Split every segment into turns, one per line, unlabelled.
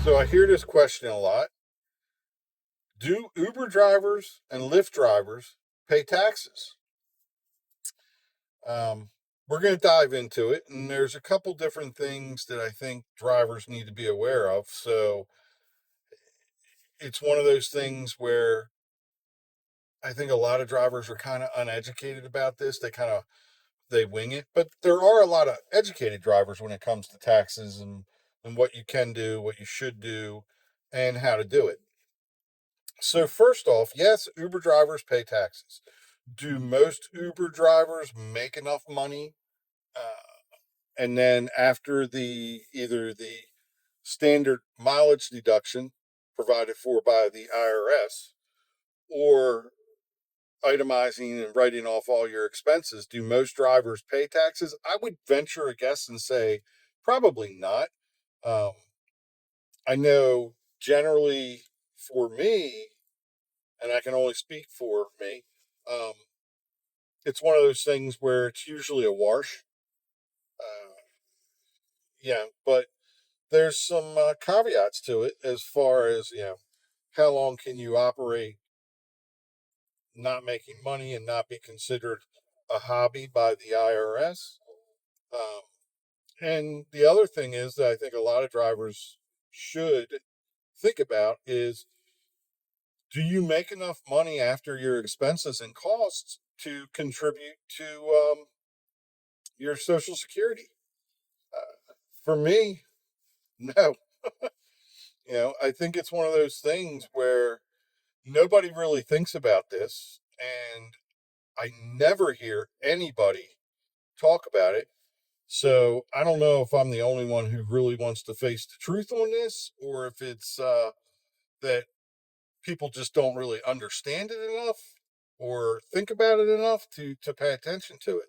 So I hear this question a lot. Do Uber drivers and Lyft drivers pay taxes? Um, we're going to dive into it, and there's a couple different things that I think drivers need to be aware of. So it's one of those things where I think a lot of drivers are kind of uneducated about this. They wing it, but there are a lot of educated drivers when it comes to taxes and what you can do, what you should do, and how to do it. So first off, yes, Uber drivers pay taxes. Do most Uber drivers make enough money? And then after the either the standard mileage deduction provided for by the IRS or itemizing and writing off all your expenses, do most drivers pay taxes? I would venture a guess and say probably not. Um, I know generally for me, and I can only speak for me, um, it's one of those things where it's usually a wash. Uh, yeah, but there's some caveats to it as far as how long can you operate not making money and not be considered a hobby by the IRS. Um, and the other thing is that I think a lot of drivers should think about is, do you make enough money after your expenses and costs to contribute to your Social Security? For me, no. I think it's one of those things where nobody really thinks about this, and I never hear anybody talk about it. So I don't know if I'm the only one who really wants to face the truth on this, or if it's that people just don't really understand it enough or think about it enough to pay attention to it.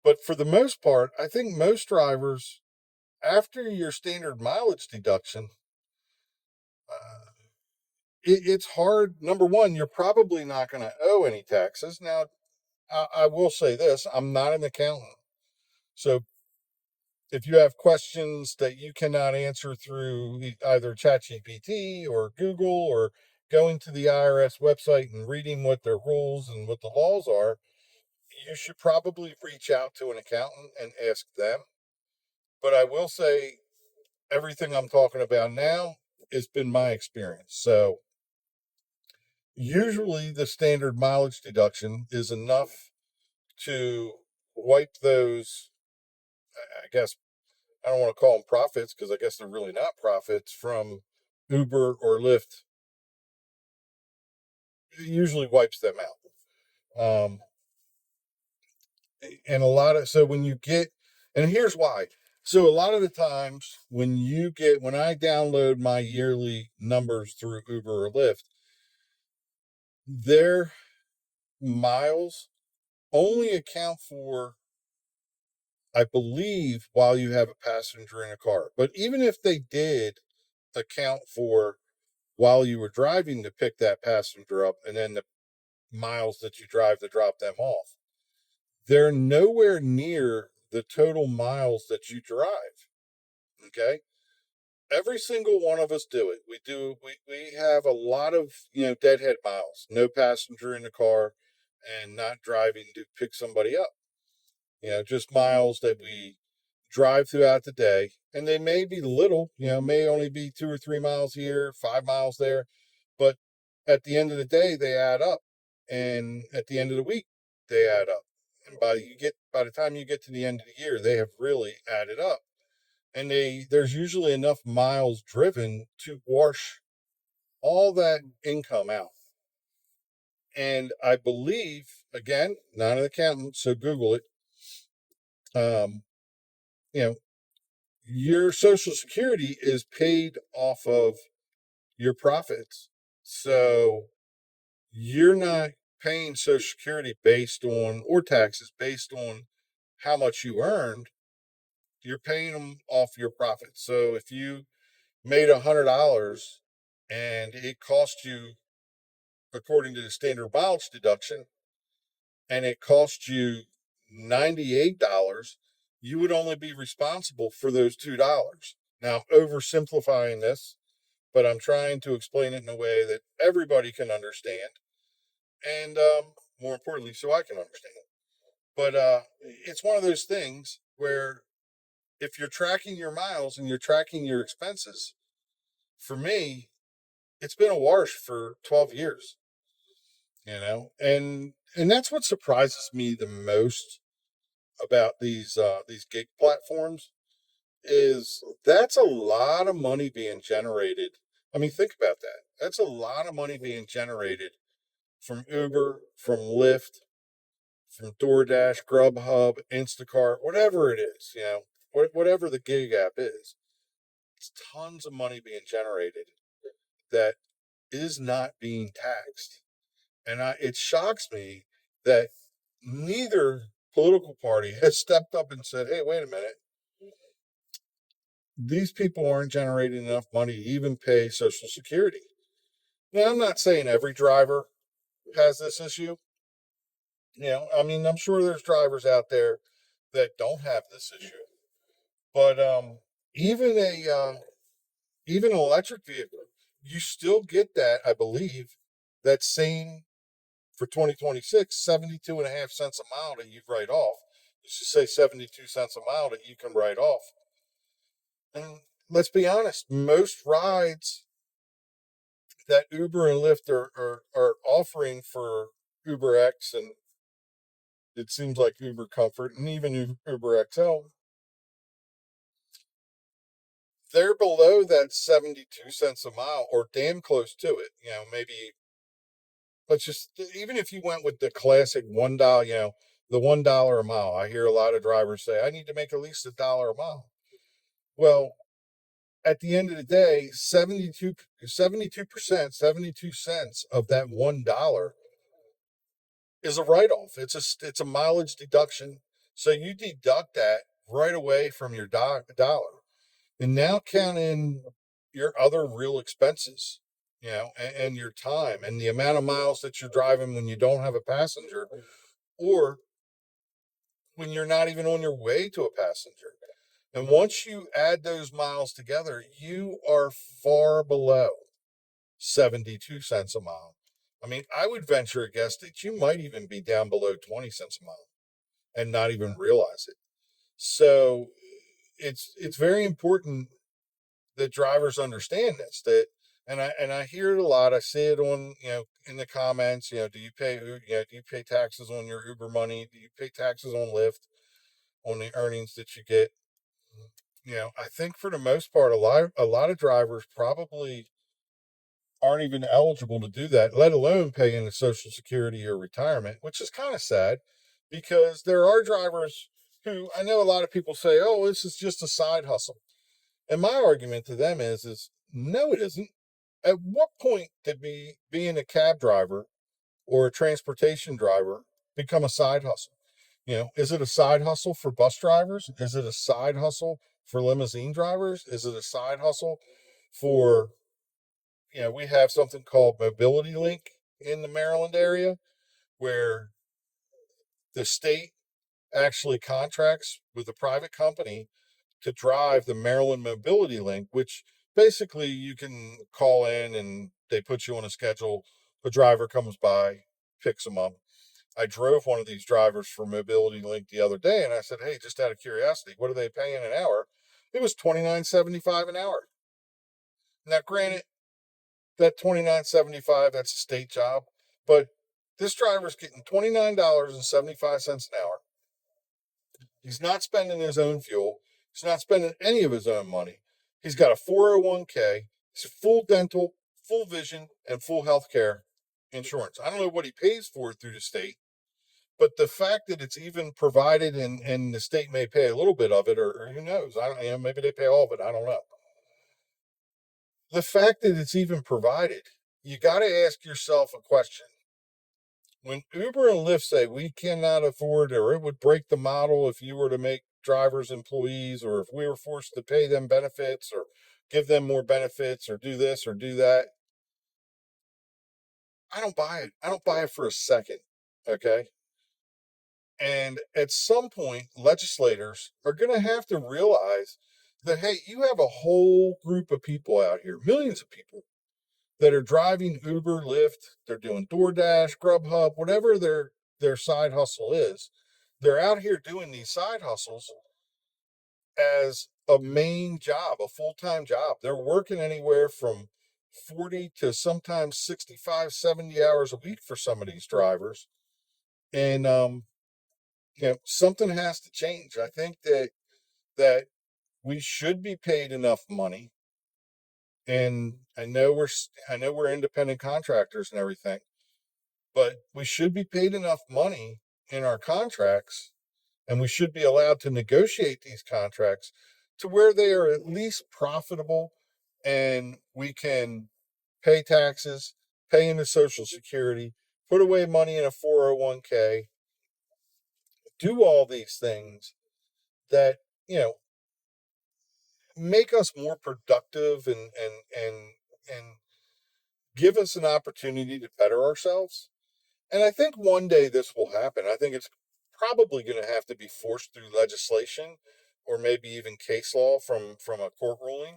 But for the most part, I think most drivers, after your standard mileage deduction, uh, it's hard. Number one, you're probably not going to owe any taxes. Now, I will say this: I'm not an accountant, so if you have questions that you cannot answer through either ChatGPT or Google or going to the IRS website and reading what their rules and what the laws are, you should probably reach out to an accountant and ask them. But I will say everything I'm talking about now has been my experience. So usually the standard mileage deduction is enough to wipe those, I guess, I don't want to call them profits because I guess they're really not profits from Uber or Lyft. It usually wipes them out. And a lot of, so when you get, and here's why. So a lot of the times when I download my yearly numbers through Uber or Lyft, their miles only account for, I believe, while you have a passenger in a car. But even if they did account for while you were driving to pick that passenger up and then the miles that you drive to drop them off, they're nowhere near the total miles that you drive. Okay. Every single one of us do it. We have a lot of, deadhead miles, no passenger in the car and not driving to pick somebody up. Just miles that we drive throughout the day. And they may be little, may only be 2 or 3 miles here, 5 miles there. But at the end of the day, they add up. And at the end of the week, they add up. And by the time you get to the end of the year, they have really added up. And there's usually enough miles driven to wash all that income out. And I believe, again, not an accountant, so Google it. Um, you know, your Social Security is paid off of your profits. So you're not paying Social Security based on, or taxes based on how much you earned. You're paying them off your profits. So if you made $100 and it cost you, according to the standard mileage deduction, and it cost you $98, you would only be responsible for those $2. Now, I'm oversimplifying this, but I'm trying to explain it in a way that everybody can understand, and more importantly, so I can understand. But it's one of those things where if you're tracking your miles and you're tracking your expenses, for me, it's been a wash for 12 years, and that's what surprises me the most about these gig platforms is that's a lot of money being generated. I mean, think about that. That's a lot of money being generated from Uber, from Lyft, from DoorDash, Grubhub, Instacart, whatever it is, whatever the gig app is. It's tons of money being generated that is not being taxed. And it shocks me that neither political party has stepped up and said, hey, wait a minute, these people aren't generating enough money to even pay Social Security. Now, I'm not saying every driver has this issue. I mean, I'm sure there's drivers out there that don't have this issue, but even even an electric vehicle, you still get that, I believe, that same for 2026, 72 and a half cents a mile that you write off. You should say 72 cents a mile that you can write off. And let's be honest, most rides that Uber and Lyft are offering for Uber X, and it seems like Uber Comfort and even Uber XL, they're below that 72 cents a mile or damn close to it. Maybe let's just, even if you went with the classic $1, the $1 a mile. I hear a lot of drivers say, I need to make at least $1 a mile. Well, at the end of the day, 72%, 72 cents of that $1 is a write-off. It's a mileage deduction. So you deduct that right away from your dollar. And now count in your other real expenses, and your time and the amount of miles that you're driving when you don't have a passenger or when you're not even on your way to a passenger. And once you add those miles together, you are far below 72 cents a mile. I mean, I would venture a guess that you might even be down below 20 cents a mile and not even realize it. So it's very important that drivers understand this. And I hear it a lot. I see it on in the comments. Do you pay taxes on your Uber money? Do you pay taxes on Lyft on the earnings that you get? I think for the most part, a lot of drivers probably aren't even eligible to do that, let alone pay into Social Security or retirement, which is kind of sad because there are drivers who I know a lot of people say, oh, this is just a side hustle. And my argument to them is no, it isn't. At what point did being a cab driver or a transportation driver become a side hustle? Is it a side hustle for bus drivers? Is it a side hustle for limousine drivers? Is it a side hustle for, we have something called Mobility Link in the Maryland area where the state actually contracts with a private company to drive the Maryland Mobility Link, which basically you can call in and they put you on a schedule. A driver comes by, picks them up. I drove one of these drivers for Mobility Link the other day, and I said, "Hey, just out of curiosity, what are they paying an hour?" It was $29.75 an hour. Now, granted, that $29.75 that's a state job, but this driver's getting $29.75 an hour. He's not spending his own fuel. He's not spending any of his own money. He's got a 401k. He's full dental, full vision, and full health care insurance. I don't know what he pays for through the state, but the fact that it's even provided and the state may pay a little bit of it, or who knows? I don't, maybe they pay all of it. I don't know. The fact that it's even provided, you got to ask yourself a question. When Uber and Lyft say we cannot afford, or it would break the model if you were to make drivers employees, or if we were forced to pay them benefits, or give them more benefits, or do this or do that, I don't buy it. I don't buy it for a second. Okay. And at some point, legislators are going to have to realize that, hey, you have a whole group of people out here, millions of people that are driving Uber, Lyft, they're doing DoorDash, Grubhub, whatever their side hustle is. They're out here doing these side hustles as a main job, a full-time job. They're working anywhere from 40 to sometimes 65, 70 hours a week for some of these drivers. And something has to change. I think that we should be paid enough money. And I know we're independent contractors and everything, but we should be paid enough money in our contracts, and we should be allowed to negotiate these contracts to where they are at least profitable, and we can pay taxes, pay into Social Security, put away money in a 401k, do all these things that, you know, make us more productive and give us an opportunity to better ourselves. And I think one day this will happen. I think it's probably going to have to be forced through legislation or maybe even case law from a court ruling.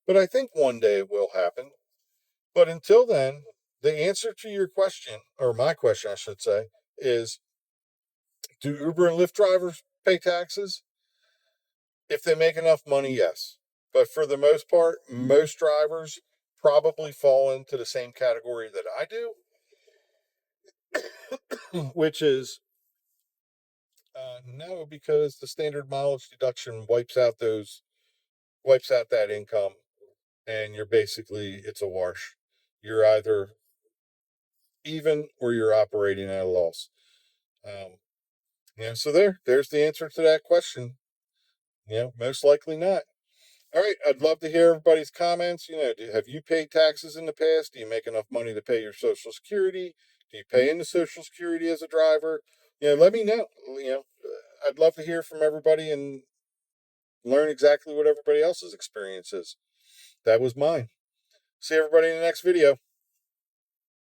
But I think one day it will happen. But until then, the answer to your question, or my question, I should say, is, do Uber and Lyft drivers pay taxes? If they make enough money, yes. But for the most part, most drivers probably fall into the same category that I do, which is no, because the standard mileage deduction wipes out that income, and it's a wash. You're either even or you're operating at a loss. Um, so there's the answer to that question. Most likely not. All right, I'd love to hear everybody's comments. Have you paid taxes in the past? Do you make enough money to pay your Social Security? Do you pay into Social Security as a driver? Let me know. I'd love to hear from everybody and learn exactly what everybody else's experience is. That was mine. See everybody in the next video.